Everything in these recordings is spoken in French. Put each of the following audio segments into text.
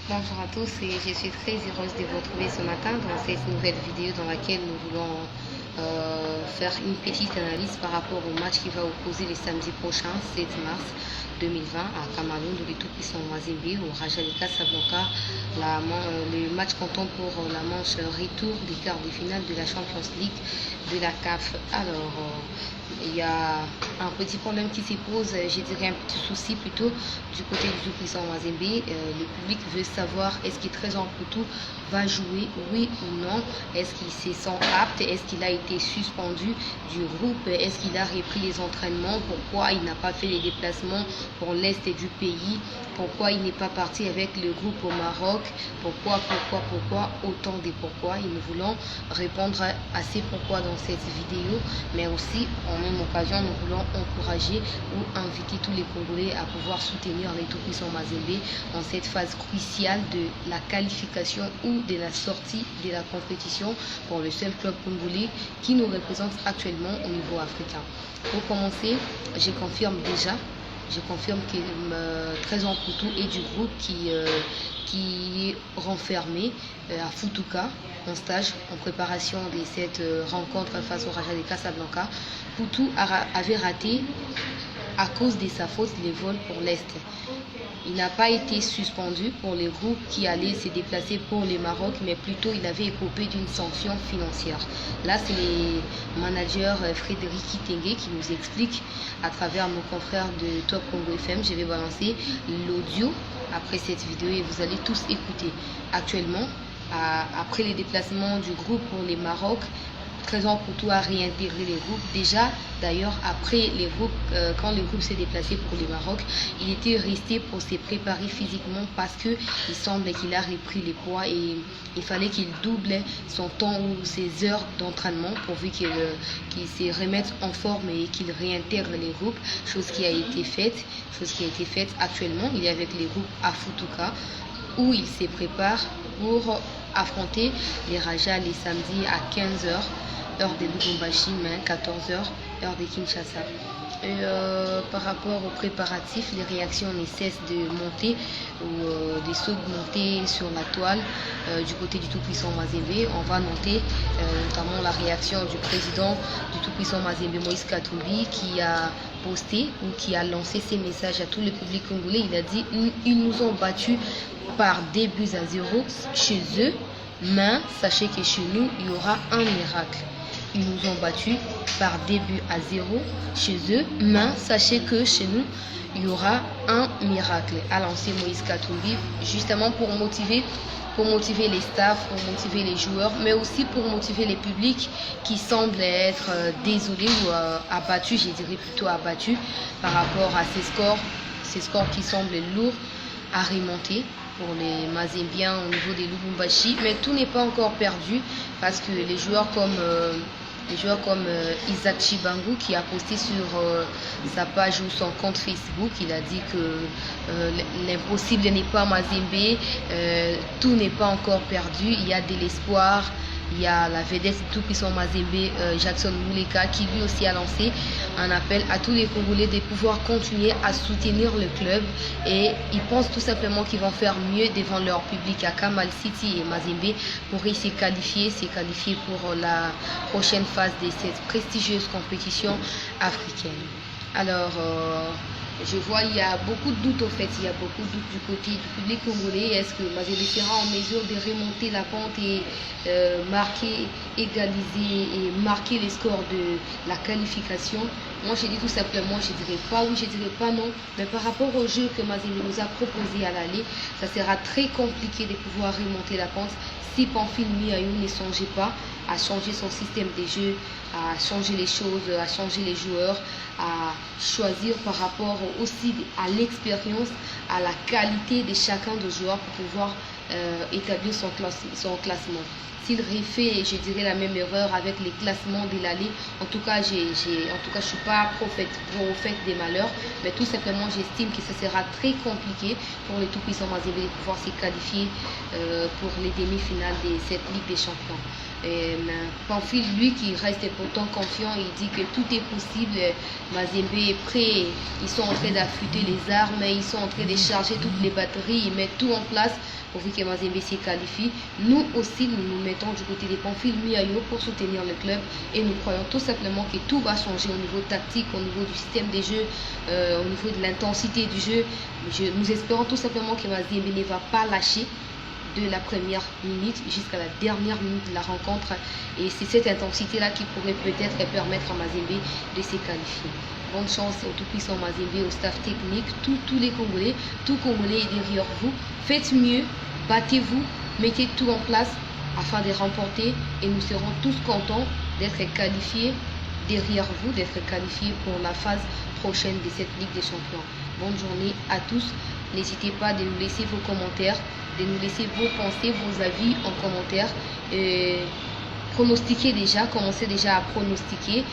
Bonjour à tous et je suis très heureuse de vous retrouver ce matin dans cette nouvelle vidéo dans laquelle nous voulons faire une petite analyse par rapport au match qui va opposer le samedi prochain, 7 mars 2020 à Cameroun, de tout-puissant Mazembe au Raja de Casablanca. Le match comptant pour la manche retour des quarts de finale de la Champions League de la CAF. Alors, il y a un petit problème qui se pose, je dirais un petit souci plutôt du côté du tout-puissant Mazembe. Le public veut savoir est-ce que Trésor Poutou va jouer, oui ou non, est-ce qu'il se sent apte, est-ce qu'il a été suspendu du groupe, est-ce qu'il a repris les entraînements, pourquoi il n'a pas fait les déplacements pour l'est du pays, pourquoi il n'est pas parti avec le groupe au Maroc, pourquoi, autant de pourquoi. Et nous voulons répondre à ces pourquoi dans cette vidéo, mais aussi en même occasion nous voulons encourager ou inviter tous les Congolais à pouvoir soutenir les tout-puissants Mazembe dans cette phase cruciale de la qualification ou de la sortie de la compétition pour le seul club congolais qui nous représente actuellement au niveau africain. Pour commencer, je confirme que Trésor Poutou est du groupe qui est renfermé à Futuka en stage en préparation de cette rencontre face au Raja de Casablanca. Poutou avait raté à cause de sa faute les vols pour l'Est. Il n'a pas été suspendu pour les groupes qui allaient se déplacer pour le Maroc, mais plutôt il avait écopé d'une sanction financière. Là, c'est le manager Frédéric Kitenge qui nous explique à travers nos confrères de Top Congo FM. Je vais balancer l'audio après cette vidéo et vous allez tous écouter. Actuellement, après les déplacements du groupe pour le Maroc, Trésor Poutou a réintégré les groupes. Déjà, d'ailleurs, après les groupes, quand le groupe s'est déplacé pour le Maroc, il était resté pour se préparer physiquement parce qu'il semble qu'il a repris les poids et il fallait qu'il double son temps ou ses heures d'entraînement pourvu qu'il se remette en forme et qu'il réintègre les groupes, chose qui a été faite actuellement. Il est avec les groupes à Futuka où il se prépare pour affronter les Rajas les samedis à 15h. Heure de Lubumbashi, mais 14h, heure de Kinshasa. Et par rapport aux préparatifs, les réactions ne cessent de monter ou de s'augmenter sur la toile du côté du tout-puissant Mazembe. On va noter notamment la réaction du président du tout-puissant Mazembe, Moïse Katumbi, qui a posté ou qui a lancé ses messages à tout le public congolais. Il a dit ils nous ont battus par 2 buts à 0 chez eux, mais sachez que chez nous, il y aura un miracle. Ils nous ont battus par 2 buts à 0 chez eux, mais sachez que chez nous, il y aura un miracle. A lancé Moïse Katumbi, justement pour motiver les staffs, pour motiver les joueurs, mais aussi pour motiver les publics qui semblent être désolés ou abattus, je dirais plutôt abattus par rapport à ces scores qui semblent lourds à remonter pour les Mazembiens au niveau des Lubumbashi, mais tout n'est pas encore perdu parce que les joueurs comme Isaac Chibangu qui a posté sur sa page ou son compte Facebook, il a dit que l'impossible n'est pas Mazembe, tout n'est pas encore perdu, il y a de l'espoir. Il y a la vedette tout-puissant Mazembe, Jackson Mouleka, qui lui aussi a lancé un appel à tous les Congolais de pouvoir continuer à soutenir le club. Et ils pensent tout simplement qu'ils vont faire mieux devant leur public à Kamal City et Mazembe pour se qualifier pour la prochaine phase de cette prestigieuse compétition africaine. Alors, je vois il y a beaucoup de doutes il y a beaucoup de doutes du côté du public congolais. Est-ce que Mazembe sera en mesure de remonter la pente et égaliser et marquer les scores de la qualification? Moi je dis tout simplement, je dirais pas oui, je dirais pas non, mais par rapport au jeu que Mazembe nous a proposé à l'aller, ça sera très compliqué de pouvoir remonter la pente si Pamphile Miaillou ne songeait pas à changer son système de jeu, à changer les choses, à changer les joueurs, à choisir par rapport aussi à l'expérience, à la qualité de chacun des joueurs pour pouvoir établir son classement. S'il refait, je dirais, la même erreur avec les classements de l'année, en tout cas, je ne suis pas prophète des malheurs, mais tout simplement, j'estime que ce sera très compliqué pour le tout-puissant Mazembe de pouvoir se qualifier pour les demi-finales de cette Ligue des Champions. Pamphile, lui qui reste pourtant confiant, il dit que tout est possible. Mazembe est prêt, ils sont en train d'affûter les armes, ils sont en train de charger toutes les batteries, ils mettent tout en place pourvu que Mazembe se qualifie. Nous aussi, nous nous mettons du côté des Pamphile Miayo pour soutenir le club et nous croyons tout simplement que tout va changer au niveau tactique, au niveau du système des jeux, au niveau de l'intensité du jeu. Nous espérons tout simplement que Mazembe ne va pas lâcher de la première minute jusqu'à la dernière minute de la rencontre, et c'est cette intensité là qui pourrait peut-être permettre à Mazembe de se qualifier. Bonne chance au tout-puissant Mazembe, au staff technique, tous les Congolais, tout Congolais est derrière vous. Faites mieux, battez-vous, mettez tout en place afin de remporter, et nous serons tous contents d'être qualifiés derrière vous, d'être qualifiés pour la phase prochaine de cette Ligue des Champions. Bonne journée à tous. N'hésitez pas de nous laisser vos commentaires, de nous laisser vos pensées, vos avis en commentaire. Pronostiquez déjà, commencez déjà à pronostiquer.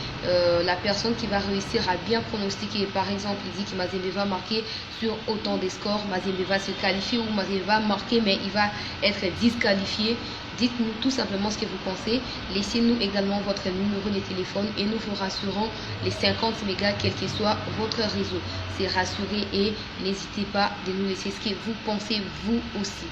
La personne qui va réussir à bien pronostiquer, par exemple, il dit que Mazembe va marquer sur autant de scores, Mazembe va se qualifier, ou Mazembe va marquer mais il va être disqualifié. Dites-nous tout simplement ce que vous pensez. Laissez-nous également votre numéro de téléphone et nous vous rassurons les 50 mégas, quel que soit votre réseau. C'est rassuré, et n'hésitez pas de nous laisser ce que vous pensez vous aussi.